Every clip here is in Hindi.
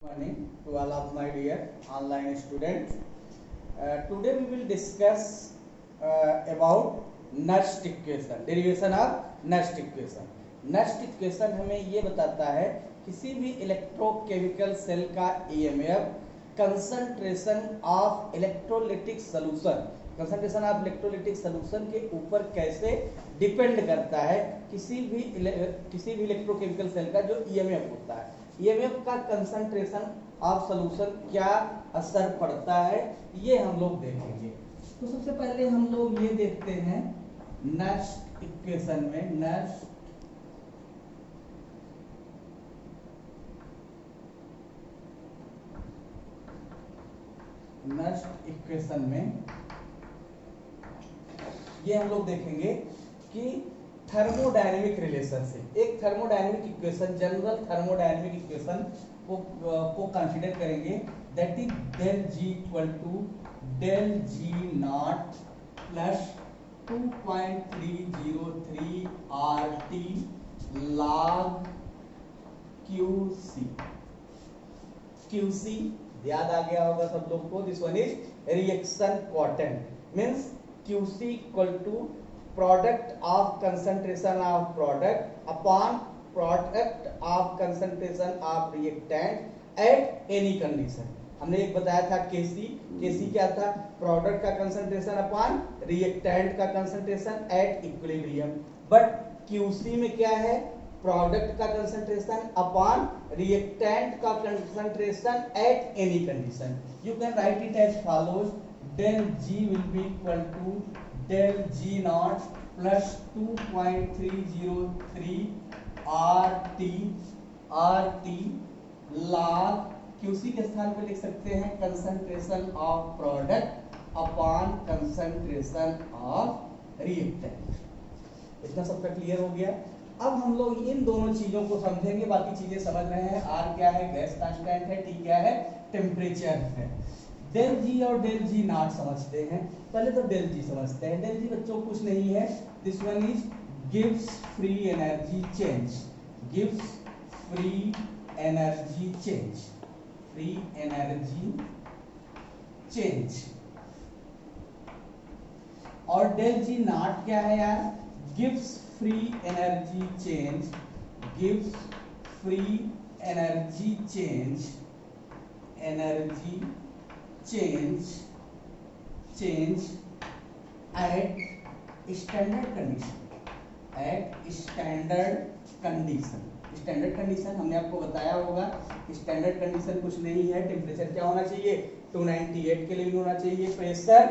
Morning to all of my dear online students. Today we will discuss about Nernst equation, derivation of Nernst equation. Nernst equation हमें ये बताता है किसी भी इलेक्ट्रोकेमिकल सेल का EMF concentration of electrolytic solution, concentration of electrolytic solution के ऊपर कैसे डिपेंड करता है। किसी भी इलेक्ट्रोकेमिकल सेल का जो EMF होता है, EMF का कंसंट्रेशन ऑफ सोल्यूशन क्या असर पड़ता है, ये हम लोग देखेंगे। तो सबसे पहले हम लोग ये देखते हैं नर्स्ट इक्वेशन में, नर्स्ट इक्वेशन में ये हम लोग देखेंगे कि थर्मोडायनेमिक रिलेशनशिप, एक thermodynamic equation, general thermodynamic equation को कंसीडर करेंगे, that is del G equal to del G naught plus 2.303 RT log QC याद आ गया होगा सब लोग को। This one is reaction quotient, means QC equal to product of concentration of product upon product of concentration of reactant at any condition. हमने एक बताया था केसी क्या था, प्रोडक्ट का कंसंट्रेशन अपॉन रिएक्टेंट का concentration at equilibrium. But QC में क्या है, प्रोडक्ट का कंसंट्रेशन अपॉन रिएक्टेंट का concentration at any condition. You can write it as follows, del G will be equal to del G naught plus 2.303 RT log QC के स्थान पे लिख सकते हैं concentration of product upon concentration of reactant. इतना सबका क्लियर हो गया। अब हम लोग इन दोनों चीजों को समझेंगे, बाकी चीजें समझ रहे हैं। R क्या है, गैस कांस्टेंट है, T क्या है, टेम्परेचर है। डेल जी और डेल जी नॉट समझते हैं। पहले तो डेल जी समझते हैं। डेल जी बच्चों कुछ नहीं है, this one is gives free energy change, gives free energy change, free energy change. और डेल जी नॉट क्या है यार, gives free energy change, gives free energy change, energy change at standard condition, at standard condition. Standard condition हमने आपको बताया होगा, स्टैंडर्ड कंडीशन कुछ नहीं है, टेम्परेचर क्या होना चाहिए, 298 के लिए होना चाहिए, प्रेशर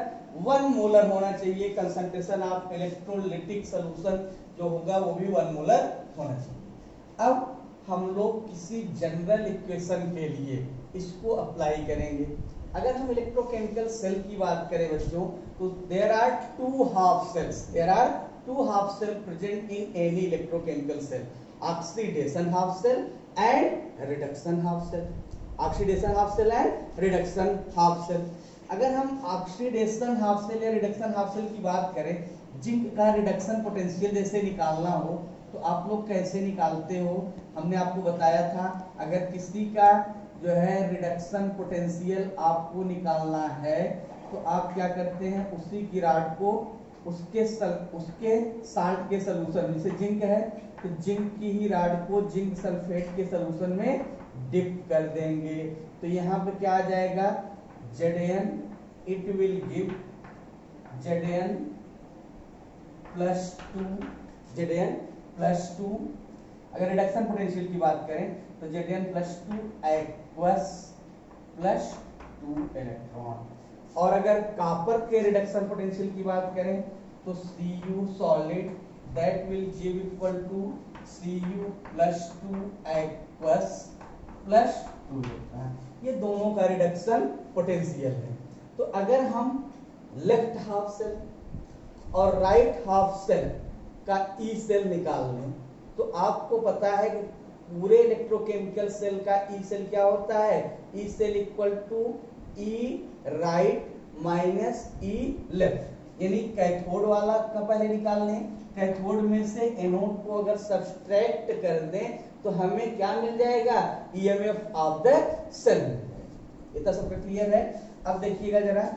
1 मोलर होना चाहिए, कंसंट्रेशन ऑफ इलेक्ट्रोलिटिक सॉल्यूशन जो होगा वो भी 1 मोलर होना चाहिए। अब हम लोग किसी जनरल इक्वेशन के लिए इसको अप्लाई करेंगे। अगर हम इलेक्ट्रोकेमिकल सेल की बात करें बच्चों, तो there are two half cells, there are two half cell present in any electrochemical cell, oxidation half cell and reduction half cell, oxidation half cell and reduction half cell. अगर हम ऑक्सीडेशन हाफ सेल या रिडक्शन हाफ सेल की बात करें, जिंक का रिडक्शन पोटेंशियल जैसे निकालना हो तो आप लोग कैसे निकालते हो, हमने आपको बताया था। अगर किसी का जो है रिडक्शन पोटेंशियल आपको निकालना है तो आप क्या करते हैं, उसी की राड को उसके साल्ट के सॉल्यूशन, जैसे जिंक है तो जिंक की ही राड को जिंक सल्फेट के सॉल्यूशन में डिप कर देंगे। तो यहाँ पे क्या आ जाएगा, Zn, it will give Zn plus 2। अगर रिडक्शन पोटेंशियल की बात करें तो Zn plus 2 aqueous plus 2 electron. और अगर कॉपर के रिडक्शन पोटेंशियल की बात करें तो Cu solid that will give equal to Cu plus 2 aqueous plus 2 electron. ये दोनों का रिडक्शन पोटेंशियल है। तो अगर हम लेफ्ट हाफ सेल और राइट हाफ सेल का ई सेल निकाल लें तो आपको पता है कि पूरे इलेक्ट्रोकेमिकल सेल का ई सेल क्या होता है, E cell equal to E right minus E left, यानी कैथोड वाला का पहले निकाल लें, कैथोड में से एनोड को अगर सब्सट्रैक्ट कर दें तो हमें क्या मिल जाएगा, ईएमएफ ऑफ द सेल मिल जाएगा। इतना सबका क्लियर है। अब देखिएगा जरा,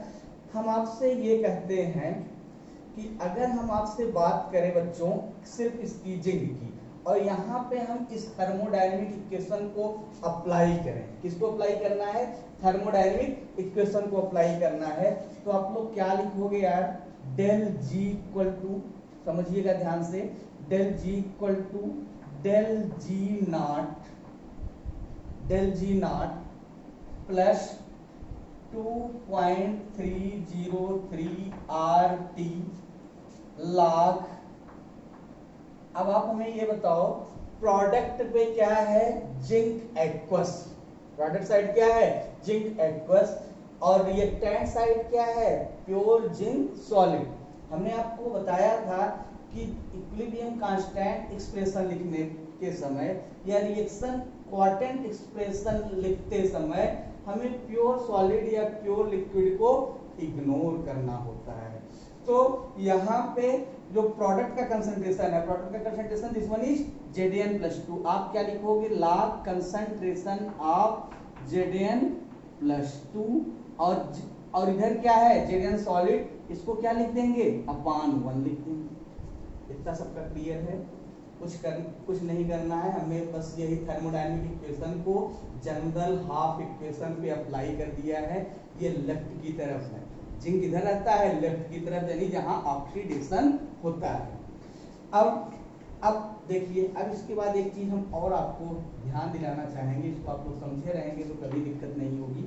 हम आपसे ये कहते हैं कि अगर हम आपसे बात करें बच्चों सिर्फ इसकी जिंक की, और यहाँ पे हम इस थर्मोडायनेमिक इक्वेशन को अप्लाई करें, किसको अप्लाई करना है, थर्मोडायनेमिक इक्वेशन को अप्लाई करना है, तो आप लोग क्या लिखोगे यार, डेल जी इक्वल टू, समझिएगा ध्यान से, del G equal to del G naught plus 2.303 RT log। अब आप हमें ये बताओ, प्रोडक्ट पे क्या है, जिंक एक्वस, प्रोडक्ट साइड क्या है, जिंक एक्वस, और रिएक्टेंट साइड क्या है, प्योर जिंक सॉलिड। हमने आपको बताया था कि इक्विलिब्रियम कांस्टेंट एक्सप्रेशन लिखने के समय या रिएक्शन क्वांटेंट एक्सप्रेशन लिखते समय हमें प्योर सॉलिड या प्योर लिक्विड को इग्नोर करना होता है। तो यहाँ पे जो प्रोडक्ट का कंसंट्रेशन है, प्रोडक्ट का concentration this one is Zn+2, आप क्या लिखोगे, log कंसंट्रेशन ऑफ Zn+2, और इधर क्या है, Zn सॉलिड, इसको क्या लिख देंगे, अपान 1 लिख देंगे। इतना सबका क्लियर है। कुछ नहीं करना है हमें, बस यही थर्मोडायनेमिक इक्वेशन को जनरल हाफ इक्वेशन पे अप्लाई कर दिया है। ये लेफ्ट की तरफ है, जिंक इधर रहता है लेफ्ट की तरफ, यानी जहां ऑक्सीडेशन होता है। अब देखिए, अब इसके बाद एक चीज हम और आपको ध्यान दिलाना चाहेंगे, इसको आप लोग समझे रहेंगे तो कभी दिक्कत नहीं होगी।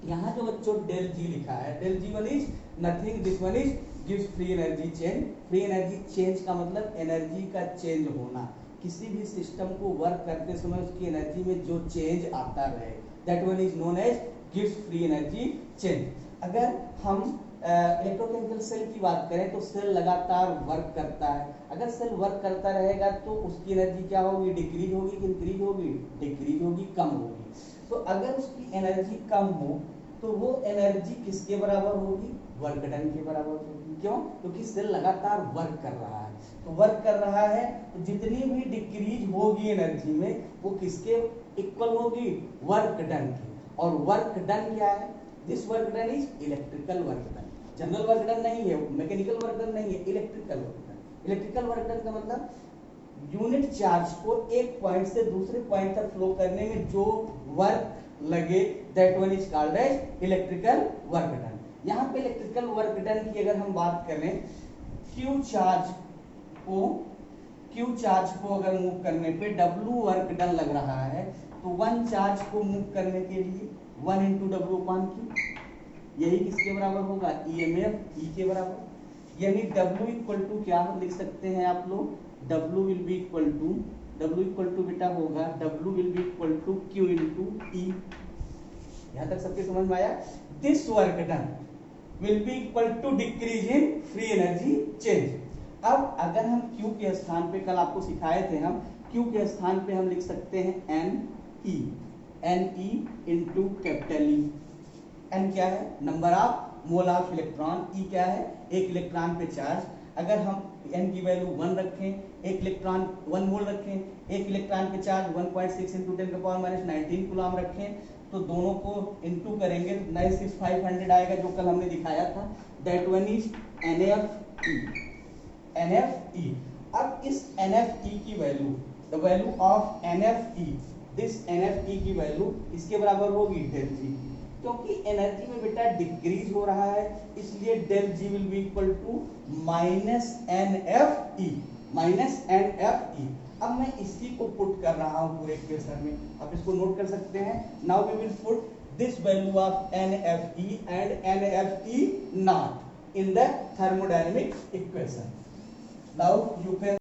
यहाँ जो बच्चों डेल जी लिखा है, del G one is nothing, this one is gives free energy change. Free energy change का मतलब एनर्जी का चेंज होना, किसी भी सिस्टम को वर्क करते समय उसकी एनर्जी में जो चेंज आता रहे, that one is known as गिव्स फ्री एनर्जी चेंज। अगर हम इलेक्ट्रोकेमिकल सेल की बात करें तो सेल लगातार वर्क करता है, अगर सेल वर्क करता रहेगा तो उसकी एनर्जी क्या होगी, डिक्रीज होगी कि इंक्रीज होगी, डिक्रीज होगी, कम होगी। तो अगर उसकी एनर्जी कम हो तो वो एनर्जी किसके बराबर होगी, वर्क डन के बराबर होगी। क्यों, क्योंकि सेल लगातार वर्क कर रहा है, तो वर्क कर रहा है तो जितनी भी डिक्रीज होगी एनर्जी में वो किसके इक्वल होगी, वर्क डन के। और वर्क डन क्या है, this work done is electrical work done, general work done नहीं है, मैकेनिकल वर्क डन नहीं है, electrical work done. Electrical work done का मतलब यूनिट चार्ज को एक पॉइंट से दूसरे पॉइंट तक फ्लो करने में जो वर्क लगे, that one is called as electrical work done. यहाँ पे इलेक्ट्रिकल वर्क डन की अगर हम बात करें, क्यू चार्ज को अगर मूव करने पे W वर्क डन लग रहा है, तो 1 चार्ज को मूव करने के लिए 1 × W/Q, यही किसके बराबर होगा, EMF E के बराबर। यानी W इक्वल टू क्या हम लिख सकते हैं आप लोग, W will be equal to बेटा होगा, W will be equal to Q × E। यहाँ तक सबके समझ में आया। This work done will be equal to decrease in free energy change. अब अगर हम Q के स्थान पे, कल आपको सिखाए थे हम, Q के स्थान पे हम लिख सकते हैं NE into capital E। N क्या है, number of mole of electron, E क्या है, एक इलेक्ट्रॉन पे चार्ज। अगर हम N की वैल्यू 1 रखें, एक इलेक्ट्रॉन 1 मोल रखें, एक इलेक्ट्रॉन पे चार्ज 1.6 × 10⁻⁻19 कूलम रखें, तो दोनों को इनटू करेंगे तो 96500 आएगा, जो कल हमने दिखाया था, दैट वन इज NFE। अब इस NFE की value, the value of NFE, this NFE की वैल्यू इसके बराबर होगी डेल जी, क्योंकि एनर्जी में बेटा डिक्रीज हो रहा है, इसलिए del G will be equal to -NFE। अब मैं इसी को पुट कर रहा हूं पूरे इक्वेशन में, आप इसको नोट कर सकते हैं। Now we will put this value of NFE and NFE naught in the thermodynamic equation. Now you can